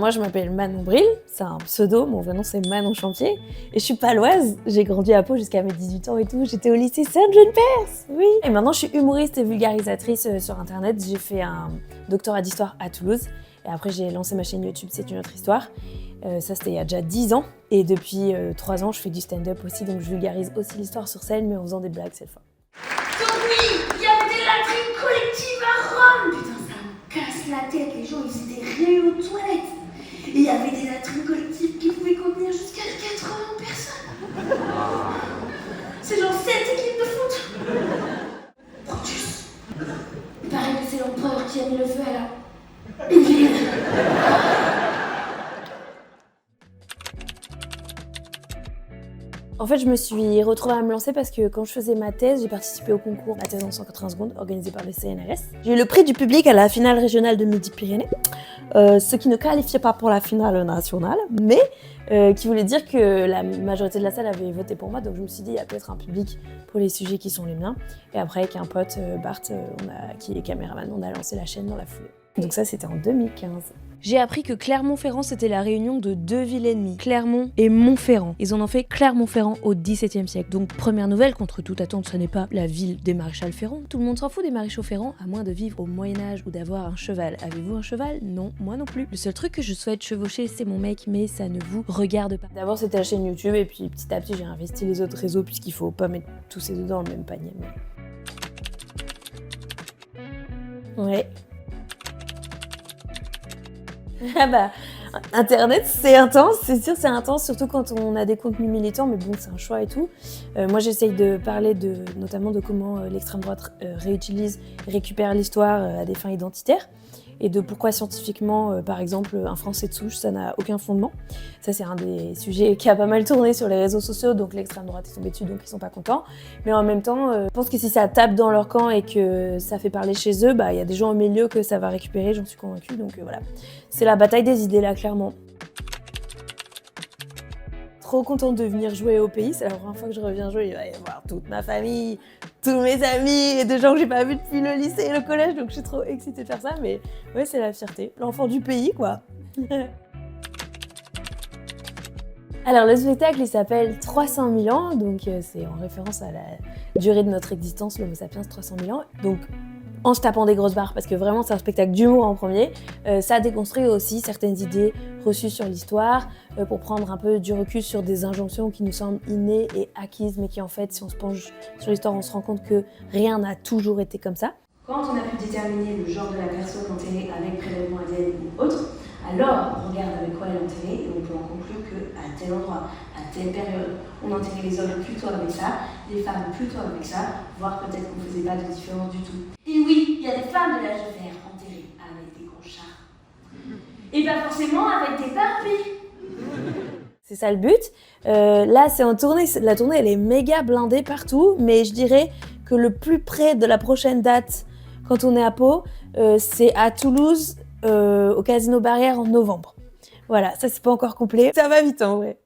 moi je m'appelle Manon Bril, c'est un pseudo, mon vrai nom c'est Manon Champier. Et je suis paloise, j'ai grandi à Pau jusqu'à mes 18 ans et tout, j'étais au lycée Sainte-Jeune-Perse, oui. Et maintenant je suis humoriste et vulgarisatrice sur internet, j'ai fait un doctorat d'histoire à Toulouse. Et après j'ai lancé ma chaîne YouTube C'est une autre histoire. Ça c'était il y a déjà 10 ans. Et depuis 3 ans je fais du stand-up aussi, donc je vulgarise aussi l'histoire sur scène mais en faisant des blagues cette fois. Donc oui, il y avait des latrines collectives à Rome. Putain, ça me casse la tête, les gens ils étaient réunis aux toilettes. Et il y avait des latrines collectives qui pouvaient contenir jusqu'à 80 personnes. C'est genre 7 équipes de foot. Brutus. Il paraît que c'est l'empereur qui a mis le feu à la ville. En fait, je me suis retrouvée à me lancer parce que quand je faisais ma thèse, j'ai participé au concours La thèse en 180 secondes organisé par le CNRS. J'ai eu le prix du public à la finale régionale de Midi-Pyrénées, ce qui ne qualifiait pas pour la finale nationale, mais qui voulait dire que la majorité de la salle avait voté pour moi, donc je me suis dit il y a peut-être un public pour les sujets qui sont les miens. Et après, avec un pote, Bart, qui est caméraman, on a lancé la chaîne dans la foulée. Donc ça, c'était en 2015. J'ai appris que Clermont-Ferrand, c'était la réunion de 2 villes ennemies, Clermont et Montferrand. Ils en ont fait Clermont-Ferrand au XVIIe siècle. Donc première nouvelle, contre toute attente, ce n'est pas la ville des maréchals Ferrand. Tout le monde s'en fout des maréchaux Ferrand, à moins de vivre au Moyen-Âge ou d'avoir un cheval. Avez-vous un cheval? Non, moi non plus. Le seul truc que je souhaite chevaucher, c'est mon mec, mais ça ne vous regarde pas. D'abord, c'était la chaîne YouTube, et puis petit à petit, j'ai investi les autres réseaux, puisqu'il faut pas mettre tous ces deux dans le même panier. Mais... ouais. Ah bah, Internet c'est intense, c'est sûr c'est intense, surtout quand on a des contenus militants, mais bon c'est un choix et tout. Moi j'essaye de parler notamment de comment l'extrême droite réutilise et récupère l'histoire à des fins identitaires, et de pourquoi scientifiquement, par exemple, un Français de souche, ça n'a aucun fondement. Ça c'est un des sujets qui a pas mal tourné sur les réseaux sociaux, donc l'extrême droite est tombée dessus, donc ils sont pas contents. Mais en même temps, je pense que si ça tape dans leur camp et que ça fait parler chez eux, bah il y a des gens au milieu que ça va récupérer, j'en suis convaincue, donc voilà. C'est la bataille des idées là, clairement. Trop contente de venir jouer au pays, c'est la première fois que je reviens jouer, il va y avoir toute ma famille, tous mes amis et des gens que j'ai pas vus depuis le lycée et le collège, donc je suis trop excitée de faire ça, mais ouais c'est la fierté, l'enfant du pays quoi. Alors le spectacle il s'appelle 300 000 ans, donc c'est en référence à la durée de notre existence, l'Homo sapiens 300 000 ans, donc en se tapant des grosses barres, parce que vraiment c'est un spectacle d'humour en premier. Ça déconstruit aussi certaines idées reçues sur l'histoire, pour prendre un peu du recul sur des injonctions qui nous semblent innées et acquises, mais qui en fait, si on se penche sur l'histoire, on se rend compte que rien n'a toujours été comme ça. Quand on a pu déterminer le genre de la personne enterrée avec prélèvement ADN ou autre, alors on regarde avec quoi elle est enterrée et on peut en conclure qu'à tel endroit, à telle période, on enterrait les hommes plutôt avec ça, les femmes plutôt avec ça, voire peut-être qu'on ne faisait pas de différence du tout. Et oui, il y a des femmes de l'âge de fer enterrées avec des gros chats. Et pas forcément avec des Barbies. C'est ça le but. Là, c'est en tournée. La tournée, elle est méga blindée partout, mais je dirais que le plus près de la prochaine date, quand on est à Pau, c'est à Toulouse, au Casino Barrière en novembre. Voilà, ça c'est pas encore complet. Ça va vite en vrai.